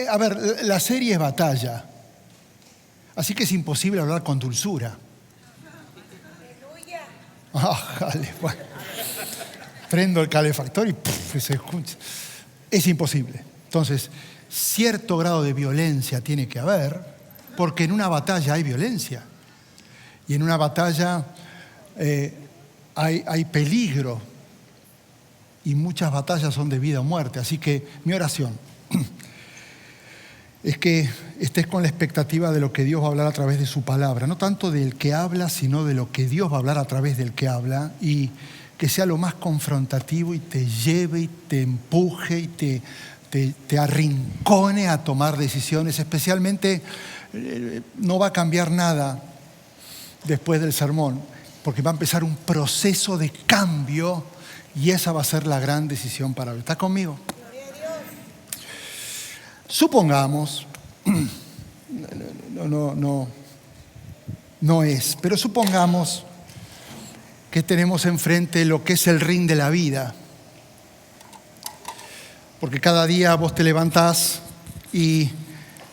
A ver, la serie es Batalla, así que es imposible hablar con dulzura. Jale, bueno. Prendo el calefactor y se escucha. Es imposible. Entonces, cierto grado de violencia tiene que haber, porque en una batalla hay violencia. Y en una batalla hay peligro. Y muchas batallas son de vida o muerte. Así que mi oración es que estés con la expectativa de lo que Dios va a hablar a través de su palabra. No tanto del que habla, sino de lo que Dios va a hablar a través del que habla. Y que sea lo más confrontativo y te lleve y te empuje y te arrincone a tomar decisiones. Especialmente no va a cambiar nada después del sermón, porque va a empezar un proceso de cambio y esa va a ser la gran decisión para hoy. ¿Estás conmigo? Supongamos, no es, pero supongamos que tenemos enfrente lo que es el ring de la vida. Porque cada día vos te levantás y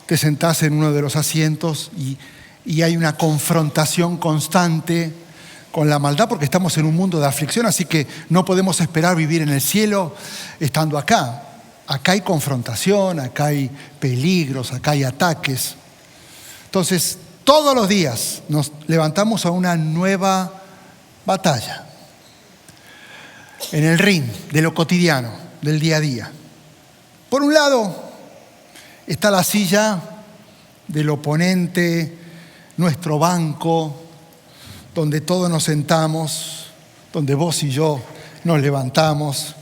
te sentás en uno de los asientos y hay una confrontación constante con la maldad, porque estamos en un mundo de aflicción, así que no podemos esperar vivir en el cielo estando acá. Acá hay confrontación, acá hay peligros, acá hay ataques. Entonces, todos los días nos levantamos a una nueva batalla en el ring de lo cotidiano, del día a día. Por un lado está la silla del oponente, nuestro banco, donde todos nos sentamos, donde vos y yo nos levantamos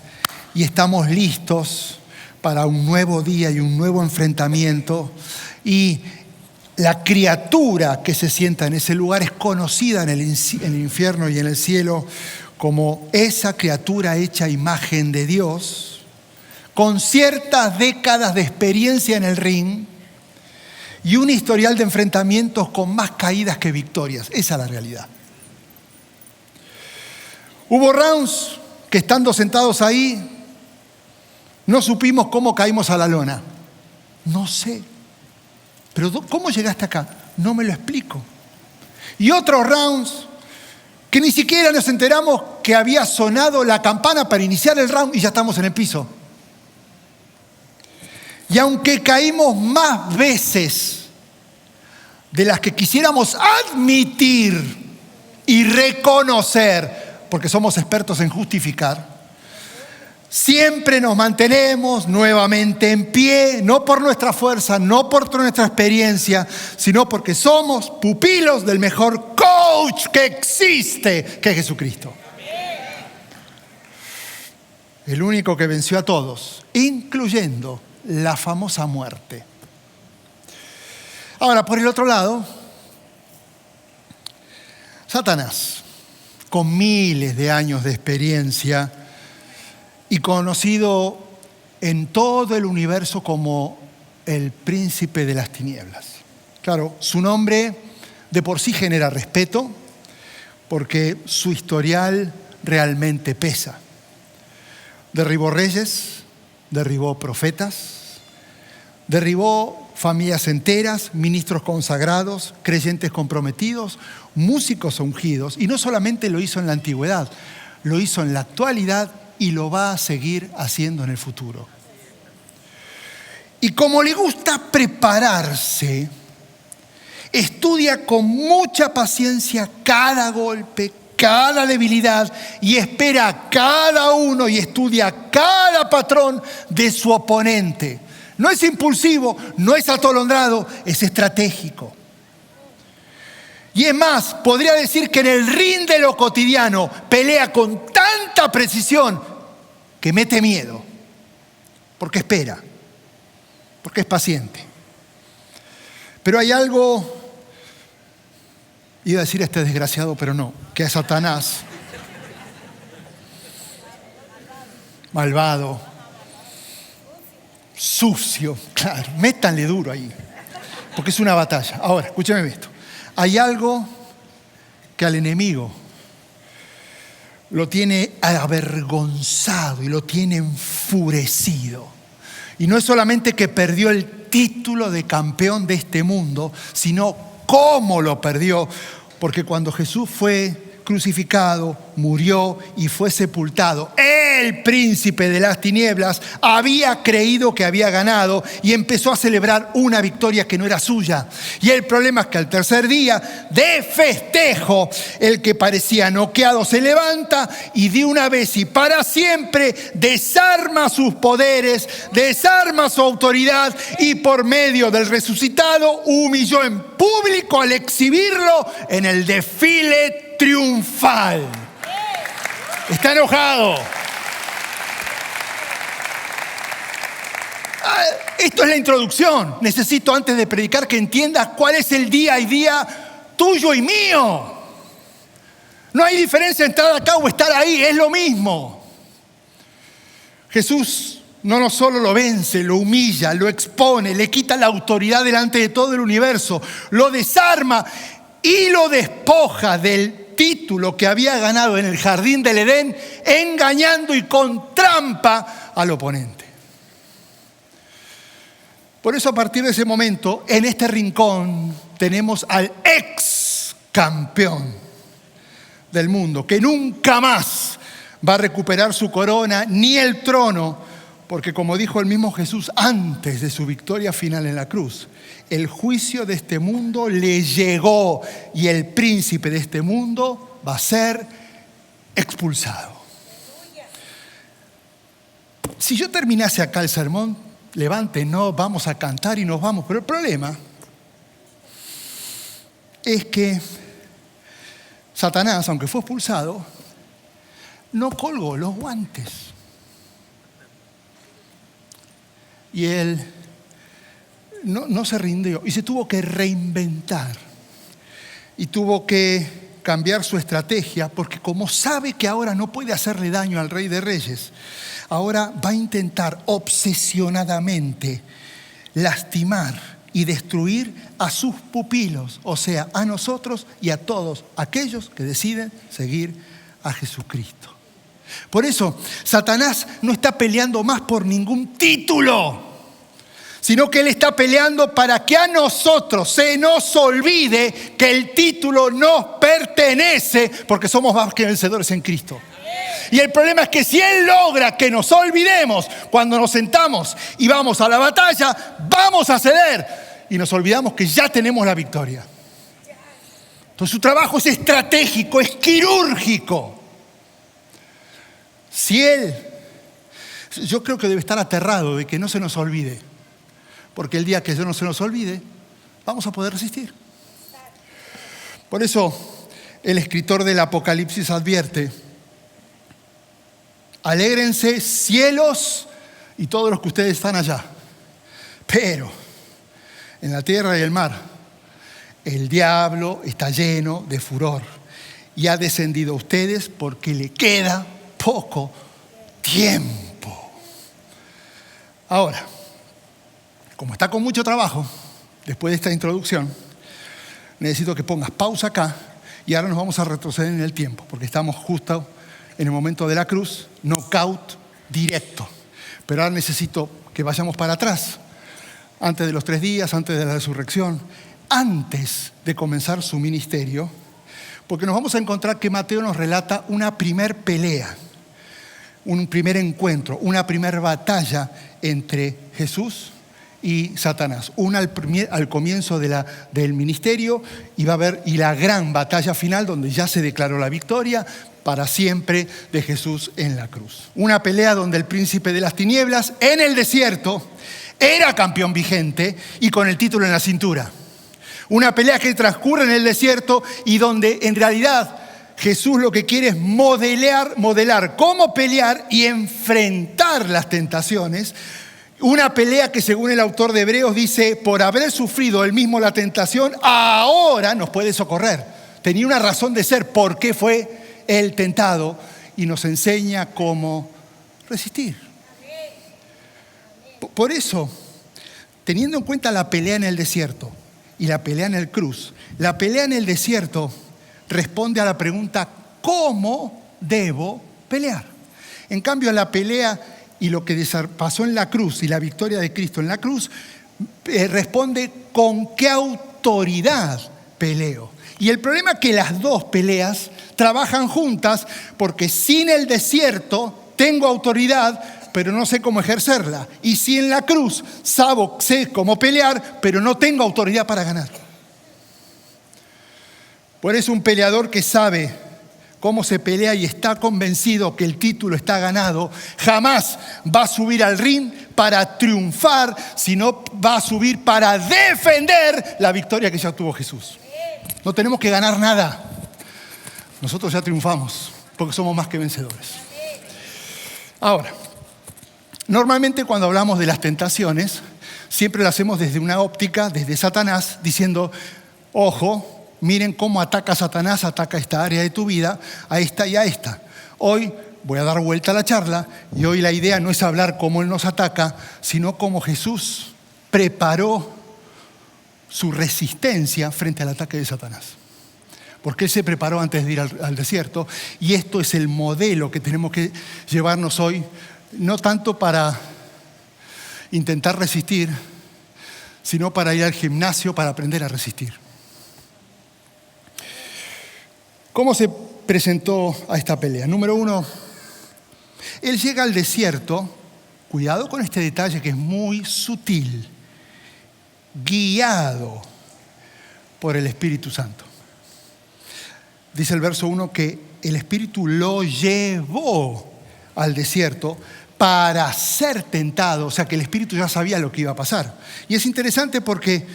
y estamos listos para un nuevo día y un nuevo enfrentamiento. Y la criatura que se sienta en ese lugar es conocida en el infierno y en el cielo como esa criatura hecha a imagen de Dios, con ciertas décadas de experiencia en el ring y un historial de enfrentamientos con más caídas que victorias. Esa es la realidad. Hubo rounds que estando sentados ahí no supimos cómo caímos a la lona. No sé. Pero ¿cómo llegaste acá? No me lo explico. Y otros rounds que ni siquiera nos enteramos que había sonado la campana para iniciar el round y ya estamos en el piso. Y aunque caímos más veces de las que quisiéramos admitir y reconocer, porque somos expertos en justificar, siempre nos mantenemos nuevamente en pie, no por nuestra fuerza, no por nuestra experiencia, sino porque somos pupilos del mejor coach que existe, que es Jesucristo. El único que venció a todos, incluyendo la famosa muerte. Ahora, por el otro lado, Satanás, con miles de años de experiencia y conocido en todo el universo como el príncipe de las tinieblas. Claro, su nombre de por sí genera respeto porque su historial realmente pesa. Derribó reyes, derribó profetas, derribó familias enteras, ministros consagrados, creyentes comprometidos, músicos ungidos. Y no solamente lo hizo en la antigüedad, lo hizo en la actualidad y lo va a seguir haciendo en el futuro. Y como le gusta prepararse, estudia con mucha paciencia cada golpe, cada debilidad y espera a cada uno y estudia cada patrón de su oponente. No es impulsivo, no es atolondrado, es estratégico. Y es más, podría decir que en el ring de lo cotidiano pelea con tanta precisión que mete miedo, porque espera, porque es paciente. Pero hay algo, iba a decir este desgraciado, pero no, que a Satanás, malvado, sucio, claro, métanle duro ahí, porque es una batalla. Ahora, escúcheme esto, hay algo que al enemigo lo tiene avergonzado y lo tiene enfurecido. Y no es solamente que perdió el título de campeón de este mundo, sino cómo lo perdió. Porque cuando Jesús fue crucificado, murió y fue sepultado, el príncipe de las tinieblas había creído que había ganado y empezó a celebrar una victoria que no era suya. Y el problema es que al tercer día de festejo, el que parecía noqueado se levanta y de una vez y para siempre desarma sus poderes, desarma su autoridad y por medio del resucitado humilló en público al exhibirlo en el desfile triunfal. Está enojado. Esto es la introducción. Necesito, antes de predicar, que entiendas cuál es el día y día tuyo y mío. No hay diferencia en estar acá o estar ahí, es lo mismo. Jesús no solo lo vence, lo humilla, lo expone, le quita la autoridad delante de todo el universo, lo desarma y lo despoja del título que había ganado en el jardín del Edén, engañando y con trampa al oponente. Por eso, a partir de ese momento, en este rincón tenemos al ex campeón del mundo, que nunca más va a recuperar su corona ni el trono, porque como dijo el mismo Jesús antes de su victoria final en la cruz, el juicio de este mundo le llegó y el príncipe de este mundo va a ser expulsado. Si yo terminase acá el sermón, levántenos, vamos a cantar y nos vamos. Pero el problema es que Satanás, aunque fue expulsado, no colgó los guantes. Y él no se rindió y se tuvo que reinventar. Y tuvo que cambiar su estrategia, porque como sabe que ahora no puede hacerle daño al Rey de Reyes, ahora va a intentar obsesionadamente lastimar y destruir a sus pupilos, o sea, a nosotros y a todos aquellos que deciden seguir a Jesucristo. Por eso, Satanás no está peleando más por ningún título, sino que Él está peleando para que a nosotros se nos olvide que el título nos pertenece, porque somos más que vencedores en Cristo. Y el problema es que si Él logra que nos olvidemos cuando nos sentamos y vamos a la batalla, vamos a ceder y nos olvidamos que ya tenemos la victoria. Entonces su trabajo es estratégico, es quirúrgico. Yo creo que debe estar aterrado de que no se nos olvide, porque el día que eso no se nos olvide, vamos a poder resistir. Por eso el escritor del Apocalipsis advierte: alégrense cielos y todos los que ustedes están allá, pero en la tierra y el mar el diablo está lleno de furor y ha descendido a ustedes porque le queda poco tiempo. Ahora, como está con mucho trabajo, después de esta introducción, necesito que pongas pausa acá y ahora nos vamos a retroceder en el tiempo, porque estamos justo en el momento de la cruz, knockout directo. Pero ahora necesito que vayamos para atrás, antes de los 3 días, antes de la resurrección, antes de comenzar su ministerio, porque nos vamos a encontrar que Mateo nos relata una primer pelea, un primer encuentro, una primer batalla entre Jesús y Satanás. Una al comienzo del ministerio y va a haber la gran batalla final donde ya se declaró la victoria para siempre de Jesús en la cruz. Una pelea donde el príncipe de las tinieblas en el desierto era campeón vigente y con el título en la cintura. Una pelea que transcurre en el desierto y donde en realidad Jesús lo que quiere es modelar cómo pelear y enfrentar las tentaciones. Una pelea que, según el autor de Hebreos, dice: por haber sufrido él mismo la tentación, ahora nos puede socorrer. Tenía una razón de ser, por qué fue él tentado, y nos enseña cómo resistir. Por eso, teniendo en cuenta la pelea en el desierto y la pelea en el cruz, la pelea en el desierto responde a la pregunta: ¿cómo debo pelear? En cambio, la pelea y lo que pasó en la cruz y la victoria de Cristo en la cruz, responde con qué autoridad peleo. Y el problema es que las dos peleas trabajan juntas, porque sin el desierto tengo autoridad, pero no sé cómo ejercerla. Y si en la cruz sé cómo pelear, pero no tengo autoridad para ganar. Por eso un peleador que sabe cómo se pelea y está convencido que el título está ganado, jamás va a subir al ring para triunfar, sino va a subir para defender la victoria que ya tuvo Jesús. No tenemos que ganar nada. Nosotros ya triunfamos porque somos más que vencedores. Ahora, normalmente cuando hablamos de las tentaciones, siempre lo hacemos desde una óptica, desde Satanás, diciendo, ojo, miren cómo ataca Satanás, ataca esta área de tu vida, a esta y a esta. Hoy voy a dar vuelta a la charla y hoy la idea no es hablar cómo Él nos ataca, sino cómo Jesús preparó su resistencia frente al ataque de Satanás. Porque Él se preparó antes de ir al desierto, y esto es el modelo que tenemos que llevarnos hoy, no tanto para intentar resistir, sino para ir al gimnasio para aprender a resistir. ¿Cómo se presentó a esta pelea? Número 1, Él llega al desierto, cuidado con este detalle que es muy sutil, guiado por el Espíritu Santo. Dice el verso 1 que el Espíritu lo llevó al desierto para ser tentado, o sea que el Espíritu ya sabía lo que iba a pasar. Y es interesante porque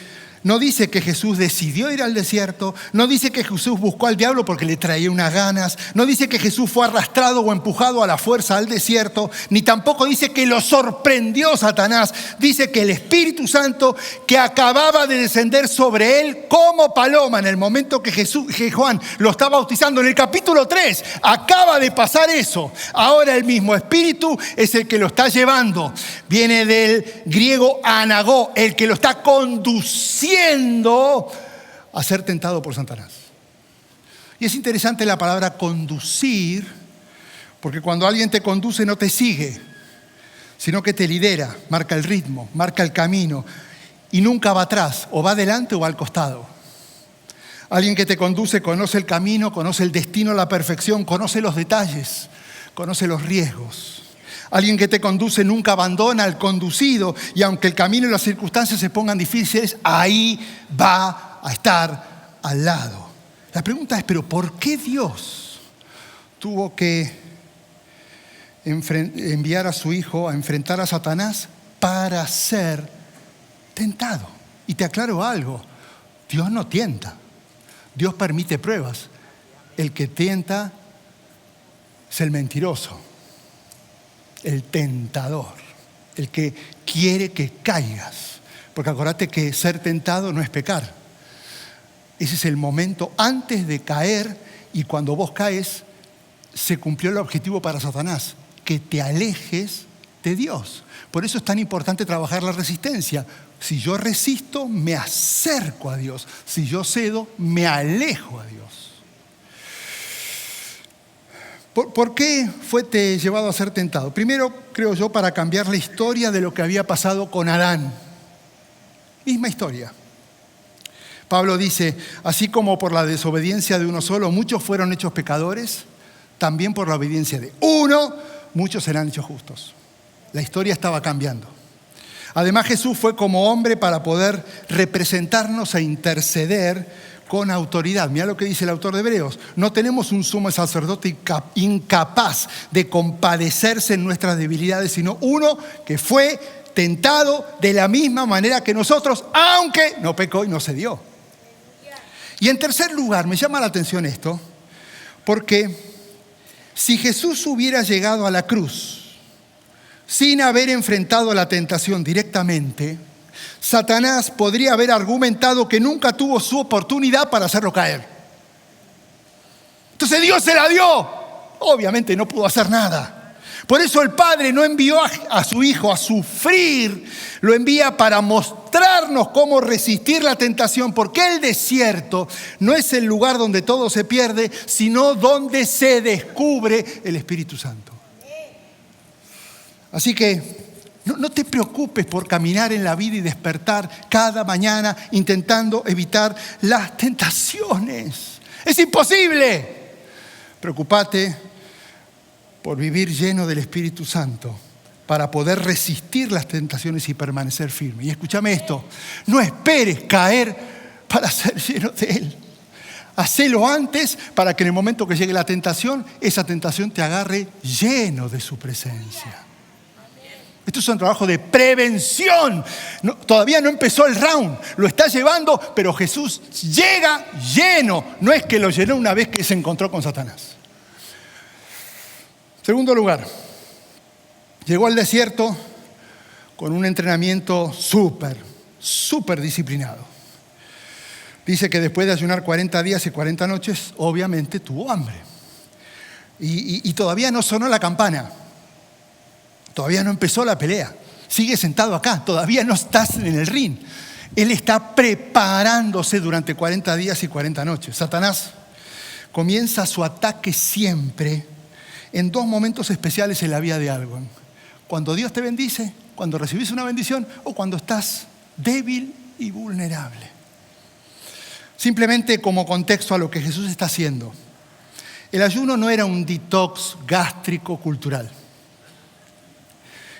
no dice que Jesús decidió ir al desierto, no dice que Jesús buscó al diablo porque le traía unas ganas, no dice que Jesús fue arrastrado o empujado a la fuerza al desierto, ni tampoco dice que lo sorprendió Satanás. Dice que el Espíritu Santo, que acababa de descender sobre él como paloma en el momento que Juan lo está bautizando en el capítulo 3, acaba de pasar eso. Ahora el mismo Espíritu es el que lo está llevando. Viene del griego anagó, el que lo está conduciendo a ser tentado por Satanás. Y es interesante la palabra conducir, porque cuando alguien te conduce no te sigue, sino que te lidera, marca el ritmo, marca el camino y nunca va atrás, o va adelante o va al costado. Alguien que te conduce conoce el camino, conoce el destino a la perfección, conoce los detalles, conoce los riesgos. Alguien que te conduce nunca abandona al conducido, y aunque el camino y las circunstancias se pongan difíciles, ahí va a estar al lado. La pregunta es, ¿pero por qué Dios tuvo que enviar a su Hijo a enfrentar a Satanás para ser tentado? Y te aclaro algo, Dios no tienta, Dios permite pruebas. El que tienta es el mentiroso, el tentador, el que quiere que caigas. Porque acordate que ser tentado no es pecar. Ese es el momento antes de caer, y cuando vos caes, se cumplió el objetivo para Satanás, que te alejes de Dios. Por eso es tan importante trabajar la resistencia. Si yo resisto, me acerco a Dios. Si yo cedo, me alejo a Dios. ¿Por qué fue llevado a ser tentado? Primero, creo yo, para cambiar la historia de lo que había pasado con Adán. Misma historia. Pablo dice, así como por la desobediencia de uno solo muchos fueron hechos pecadores, también por la obediencia de uno muchos serán hechos justos. La historia estaba cambiando. Además, Jesús fue como hombre para poder representarnos e interceder con autoridad. Mira lo que dice el autor de Hebreos. No tenemos un sumo sacerdote incapaz de compadecerse en nuestras debilidades, sino uno que fue tentado de la misma manera que nosotros, aunque no pecó y no cedió. Y en tercer lugar, me llama la atención esto, porque si Jesús hubiera llegado a la cruz sin haber enfrentado la tentación directamente, Satanás podría haber argumentado que nunca tuvo su oportunidad para hacerlo caer. Entonces Dios se la dio. Obviamente no pudo hacer nada. Por eso el Padre no envió a su Hijo a sufrir, lo envía para mostrarnos cómo resistir la tentación, porque el desierto no es el lugar donde todo se pierde, sino donde se descubre el Espíritu Santo. Así que no te preocupes por caminar en la vida y despertar cada mañana intentando evitar las tentaciones. Es imposible. Preocúpate por vivir lleno del Espíritu Santo para poder resistir las tentaciones y permanecer firme. Y escúchame esto, no esperes caer para ser lleno de Él. Hacelo antes para que en el momento que llegue la tentación, esa tentación te agarre lleno de su presencia. Esto es un trabajo de prevención. Todavía no empezó el round, lo está llevando, pero Jesús llega lleno. No es que lo llenó una vez que se encontró con Satanás. Segundo lugar, llegó al desierto con un entrenamiento súper disciplinado. Dice que después de ayunar 40 días y 40 noches, obviamente tuvo hambre. Y todavía no sonó la campana. Todavía no empezó la pelea. Sigue sentado acá. Todavía no estás en el ring. Él está preparándose durante 40 días y 40 noches. Satanás comienza su ataque siempre en dos momentos especiales en la vida de alguien. Cuando Dios te bendice, cuando recibís una bendición o cuando estás débil y vulnerable. Simplemente como contexto a lo que Jesús está haciendo. El ayuno no era un detox gástrico cultural.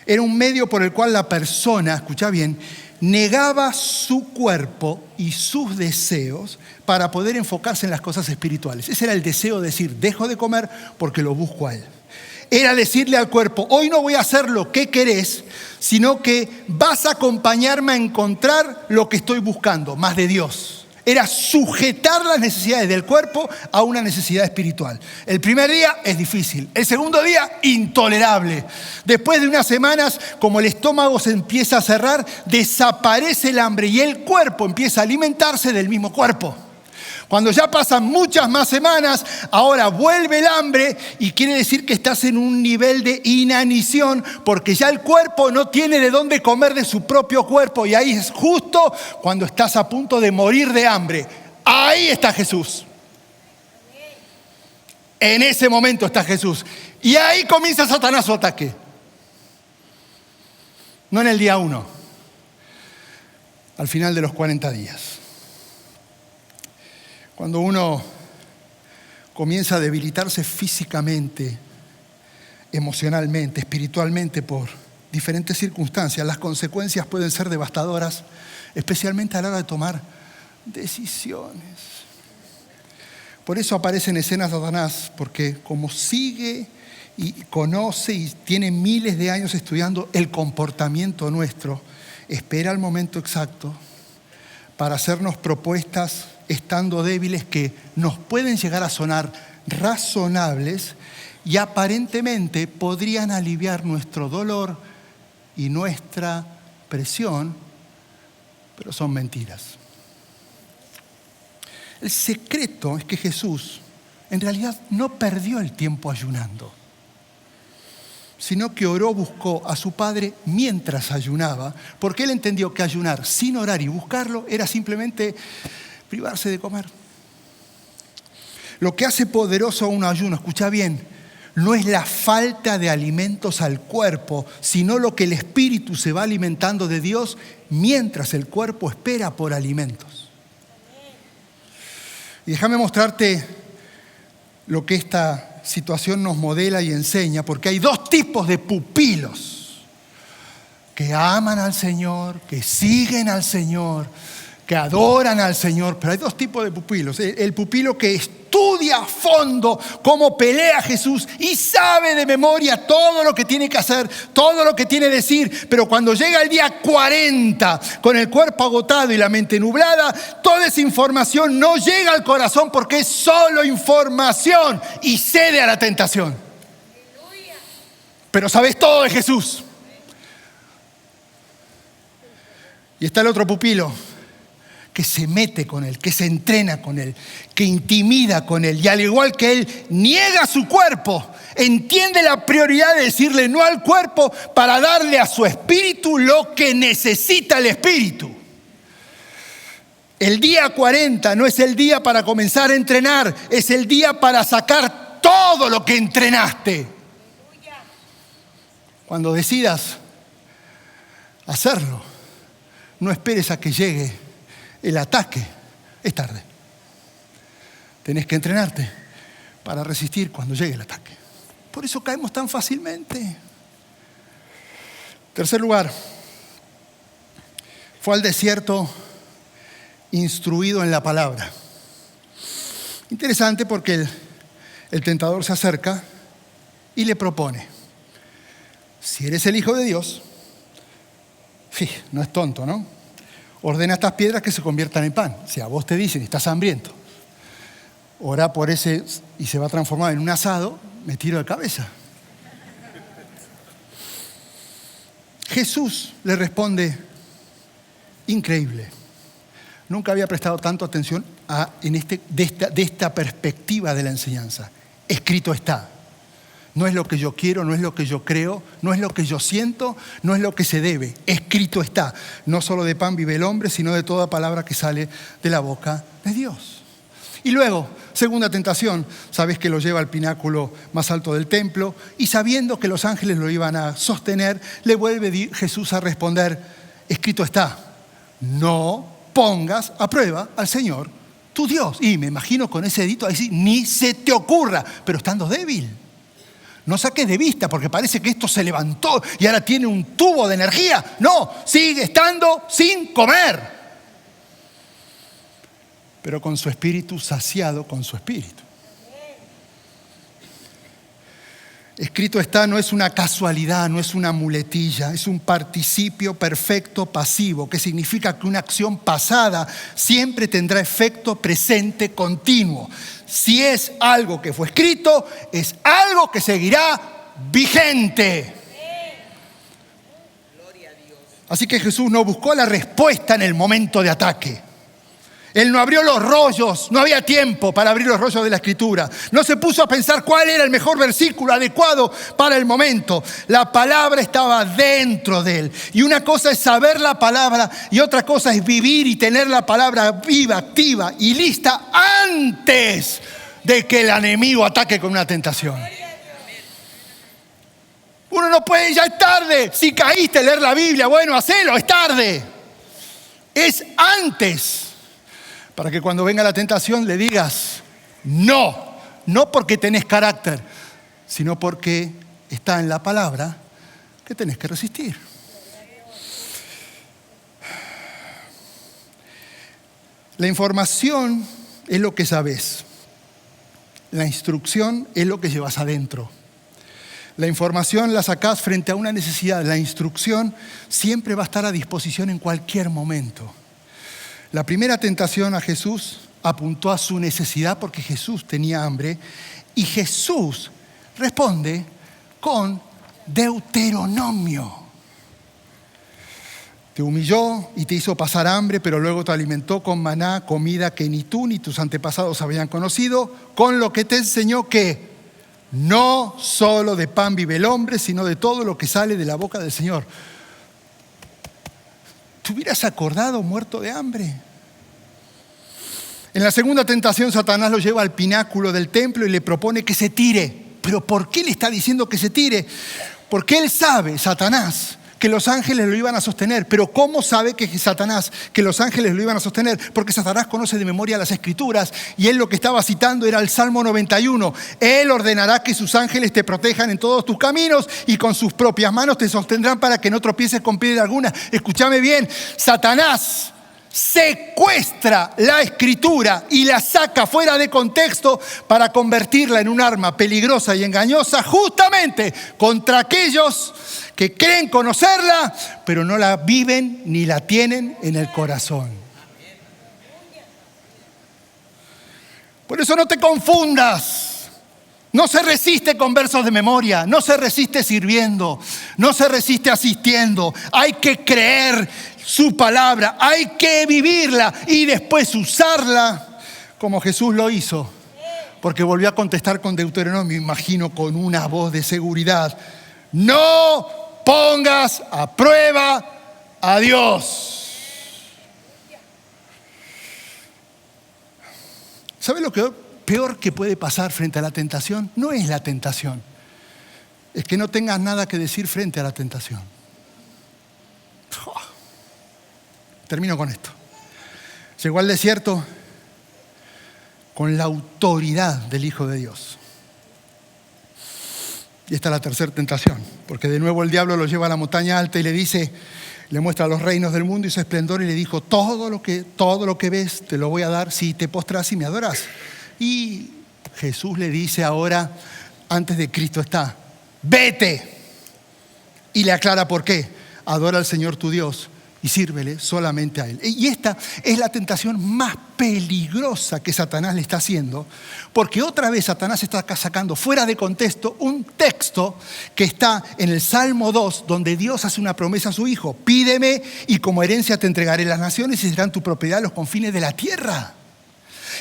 Era un medio por el cual la persona, escucha bien, negaba su cuerpo y sus deseos para poder enfocarse en las cosas espirituales. Ese era el deseo de decir, dejo de comer porque lo busco a Él. Era decirle al cuerpo, hoy no voy a hacer lo que querés, sino que vas a acompañarme a encontrar lo que estoy buscando, más de Dios. Era sujetar las necesidades del cuerpo a una necesidad espiritual. El primer día es difícil, el segundo día intolerable. Después de unas semanas, como el estómago se empieza a cerrar, desaparece el hambre y el cuerpo empieza a alimentarse del mismo cuerpo. Cuando ya pasan muchas más semanas, ahora vuelve el hambre y quiere decir que estás en un nivel de inanición porque ya el cuerpo no tiene de dónde comer de su propio cuerpo y ahí es justo cuando estás a punto de morir de hambre. Ahí está Jesús. En ese momento está Jesús. Y ahí comienza Satanás su ataque. No en el día 1, al final de los 40 días. Cuando uno comienza a debilitarse físicamente, emocionalmente, espiritualmente por diferentes circunstancias, las consecuencias pueden ser devastadoras, especialmente a la hora de tomar decisiones. Por eso aparece en escena Satanás, porque como sigue y conoce y tiene miles de años estudiando el comportamiento nuestro, espera el momento exacto para hacernos propuestas estando débiles que nos pueden llegar a sonar razonables y aparentemente podrían aliviar nuestro dolor y nuestra presión, pero son mentiras. El secreto es que Jesús en realidad no perdió el tiempo ayunando, sino que oró, buscó a su Padre mientras ayunaba, porque Él entendió que ayunar sin orar y buscarlo era simplemente privarse de comer. Lo que hace poderoso a un ayuno, escucha bien, no es la falta de alimentos al cuerpo, sino lo que el espíritu se va alimentando de Dios mientras el cuerpo espera por alimentos. Y déjame mostrarte lo que esta situación nos modela y enseña, porque hay dos tipos de pupilos que aman al Señor, que siguen al Señor, que adoran al Señor, pero hay dos tipos de pupilos. El pupilo que estudia a fondo cómo pelea Jesús y sabe de memoria todo lo que tiene que hacer, todo lo que tiene que decir, pero cuando llega el día 40, con el cuerpo agotado y la mente nublada, toda esa información no llega al corazón porque es solo información y cede a la tentación. Pero sabes todo de Jesús. Y está el otro pupilo que se mete con Él, que se entrena con Él, que intimida con Él. Y al igual que Él, niega su cuerpo, entiende la prioridad de decirle no al cuerpo para darle a su espíritu lo que necesita el espíritu. El día 40 no es el día para comenzar a entrenar, es el día para sacar todo lo que entrenaste. Cuando decidas hacerlo, no esperes a que llegue el ataque. Es tarde. Tenés que entrenarte para resistir cuando llegue el ataque. Por eso caemos tan fácilmente. Tercer lugar, fue al desierto instruido en la palabra. Interesante porque el tentador se acerca y le propone: si eres el Hijo de Dios, sí, no es tonto, ¿no? Ordena estas piedras que se conviertan en pan. Si a vos te dicen, estás hambriento, orá por ese y se va a transformar en un asado, me tiro de cabeza. Jesús le responde, increíble. Nunca había prestado tanto atención de esta perspectiva de la enseñanza. Escrito está. No es lo que yo quiero, no es lo que yo creo, no es lo que yo siento, no es lo que se debe. Escrito está. No solo de pan vive el hombre, sino de toda palabra que sale de la boca de Dios. Y luego, segunda tentación, sabes que lo lleva al pináculo más alto del templo y sabiendo que los ángeles lo iban a sostener, le vuelve Jesús a responder, escrito está, no pongas a prueba al Señor tu Dios. Y me imagino con ese dedito a decir, ni se te ocurra, pero estando débil. No saques de vista porque parece que esto se levantó y ahora tiene un tubo de energía. No, sigue estando sin comer. Pero con su espíritu saciado con su espíritu. Escrito está no es una casualidad, no es una muletilla, es un participio perfecto pasivo, que significa que una acción pasada siempre tendrá efecto presente continuo. Si es algo que fue escrito, es algo que seguirá vigente. Así que Jesús no buscó la respuesta en el momento de ataque. Él no abrió los rollos, no había tiempo para abrir los rollos de la Escritura. No se puso a pensar cuál era el mejor versículo adecuado para el momento. La palabra estaba dentro de él. Y una cosa es saber la palabra y otra cosa es vivir y tener la palabra viva, activa y lista antes de que el enemigo ataque con una tentación. Uno no puede, ya es tarde. Si caíste, leer la Biblia, bueno, hacelo, es tarde. Es antes. Para que cuando venga la tentación le digas no. No porque tenés carácter, sino porque está en la palabra que tenés que resistir. La información es lo que sabés. La instrucción es lo que llevas adentro. La información la sacás frente a una necesidad. La instrucción siempre va a estar a disposición en cualquier momento. La primera tentación a Jesús apuntó a su necesidad porque Jesús tenía hambre y Jesús responde con Deuteronomio. Te humilló y te hizo pasar hambre, pero luego te alimentó con maná, comida que ni tú ni tus antepasados habían conocido, con lo que te enseñó que no solo de pan vive el hombre, sino de todo lo que sale de la boca del Señor. ¿Te hubieras acordado muerto de hambre? En la segunda tentación, Satanás lo lleva al pináculo del templo y le propone que se tire. ¿Pero por qué le está diciendo que se tire? Porque él sabe, Satanás, que los ángeles lo iban a sostener. Pero ¿cómo sabe que Satanás, que los ángeles lo iban a sostener? Porque Satanás conoce de memoria las Escrituras y él lo que estaba citando era el Salmo 91. Él ordenará que sus ángeles te protejan en todos tus caminos y con sus propias manos te sostendrán para que no tropieces con piedra alguna. Escúchame bien, Satanás secuestra la Escritura y la saca fuera de contexto para convertirla en un arma peligrosa y engañosa justamente contra aquellos que creen conocerla, pero no la viven ni la tienen en el corazón. Por eso no te confundas. No se resiste con versos de memoria, no se resiste sirviendo, no se resiste asistiendo. Hay que creer su palabra, hay que vivirla y después usarla como Jesús lo hizo. Porque volvió a contestar con Deuteronomio, me imagino con una voz de seguridad. No pongas a prueba a Dios. ¿Sabe lo que peor que puede pasar frente a la tentación? No es la tentación. es que no tengas nada que decir frente a la tentación. Termino con esto. Llegó al desierto con la autoridad del Hijo de Dios. Y esta es la tercera tentación, porque de nuevo el diablo lo lleva a la montaña alta y le dice, le muestra los reinos del mundo y su esplendor y le dijo, todo lo que ves te lo voy a dar si te postras y me adoras. Y Jesús le dice ahora, antes de Cristo está, vete. Y le aclara por qué. Adora al Señor tu Dios y sírvele solamente a Él. Y esta es la tentación más peligrosa que Satanás le está haciendo, porque otra vez Satanás está sacando fuera de contexto un texto que está en el Salmo 2, donde Dios hace una promesa a su Hijo. Pídeme y como herencia te entregaré las naciones y serán tu propiedad los confines de la tierra.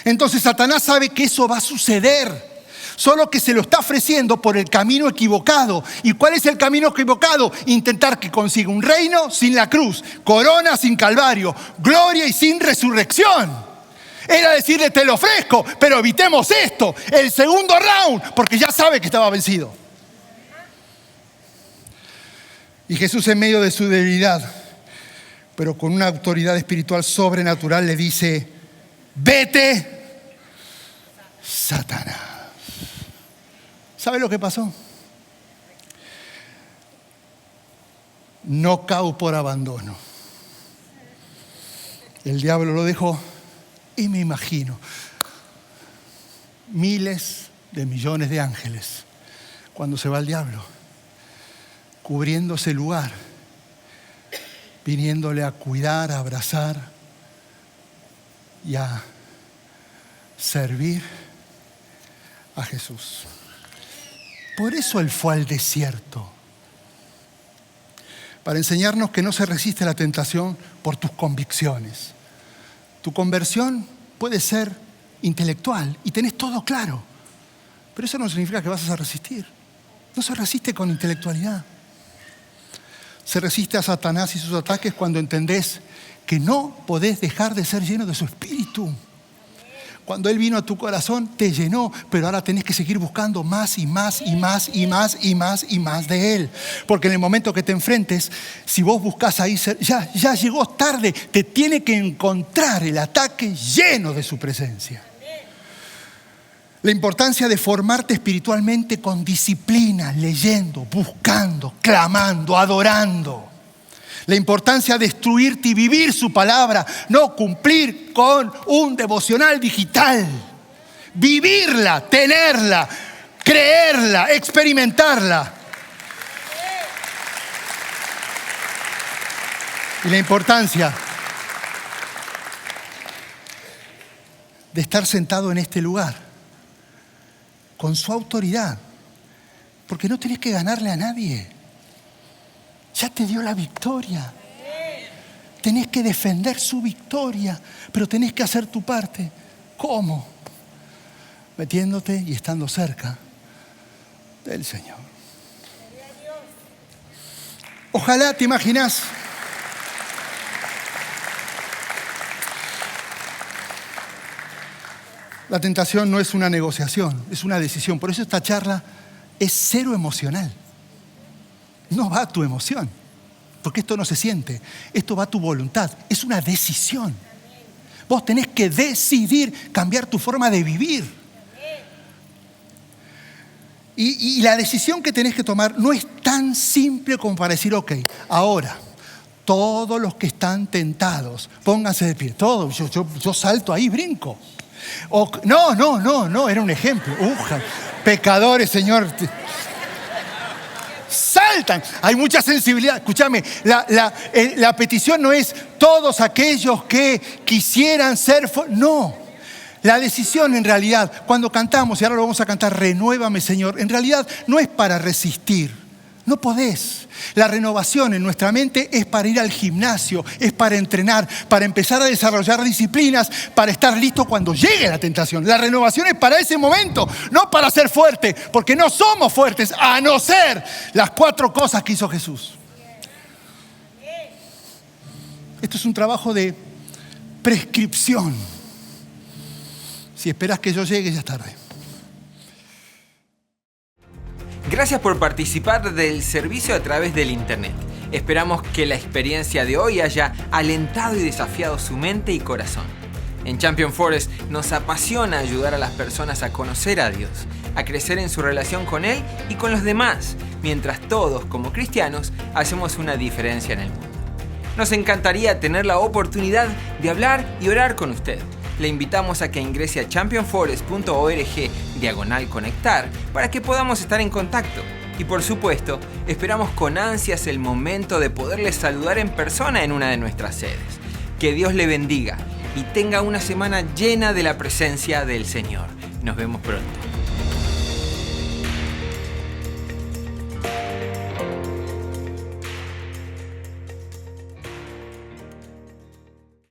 Entonces Satanás sabe que eso va a suceder, solo que se lo está ofreciendo por el camino equivocado. ¿Y cuál es el camino equivocado? Intentar que consiga un reino sin la cruz, corona sin calvario, gloria y sin resurrección. Era decirle, te lo ofrezco, pero evitemos esto, el segundo round, porque ya sabe que estaba vencido. Y Jesús, en medio de su debilidad, pero con una autoridad espiritual sobrenatural, le dice, vete, Satanás. ¿Sabe lo que pasó? Knockout por abandono. El diablo lo dejó y me imagino miles de millones de ángeles cuando se va el diablo, cubriendo ese lugar, viniéndole a cuidar, a abrazar y a servir a Jesús. Por eso Él fue al desierto, para enseñarnos que no se resiste a la tentación por tus convicciones. Tu conversión puede ser intelectual y tenés todo claro, pero eso no significa que vas a resistir. No se resiste con intelectualidad. Se resiste a Satanás y sus ataques cuando entendés que no podés dejar de ser lleno de su espíritu. Cuando Él vino a tu corazón, te llenó, pero ahora tenés que seguir buscando más y más y más y más y más y más de Él. Porque en el momento que te enfrentes, si vos buscas ahí, ya llegó tarde, te tiene que encontrar el ataque lleno de su presencia. La importancia de formarte espiritualmente con disciplina, leyendo, buscando, clamando, adorando. La importancia de instruirte y vivir su palabra, no cumplir con un devocional digital. Vivirla, tenerla, creerla, experimentarla. Y la importancia de estar sentado en este lugar, con su autoridad, porque no tenés que ganarle a nadie. Ya te dio la victoria. Tenés que defender su victoria, pero tenés que hacer tu parte. ¿Cómo? Metiéndote y estando cerca del Señor. Ojalá, te imaginas, la tentación no es una negociación, es una decisión. Por eso esta charla es cero emocional. No va a tu emoción, porque esto no se siente. Esto va a tu voluntad. Es una decisión. Vos tenés que decidir cambiar tu forma de vivir. Y la decisión que tenés que tomar no es tan simple como para decir, ok, ahora, todos los que están tentados, pónganse de pie. Todos, yo salto ahí, brinco. No, era un ejemplo. Pecadores, Señor. Saltan, hay mucha sensibilidad. Escúchame, la petición no es todos aquellos que quisieran ser. No, la decisión en realidad, cuando cantamos, y ahora lo vamos a cantar, renuévame Señor, en realidad no es para resistir. No podés. La renovación en nuestra mente es para ir al gimnasio, es para entrenar, para empezar a desarrollar disciplinas, para estar listo cuando llegue la tentación. La renovación es para ese momento, no para ser fuerte, porque no somos fuertes a no ser las 4 cosas que hizo Jesús. Esto es un trabajo de prescripción. Si esperas que yo llegue, ya es tarde. Gracias por participar del servicio a través del internet. Esperamos que la experiencia de hoy haya alentado y desafiado su mente y corazón. En Champion Forest nos apasiona ayudar a las personas a conocer a Dios, a crecer en su relación con Él y con los demás, mientras todos, como cristianos, hacemos una diferencia en el mundo. Nos encantaría tener la oportunidad de hablar y orar con usted. Le invitamos a que ingrese a championforest.org/conectar para que podamos estar en contacto. Y por supuesto, esperamos con ansias el momento de poderle saludar en persona en una de nuestras sedes. Que Dios le bendiga y tenga una semana llena de la presencia del Señor. Nos vemos pronto.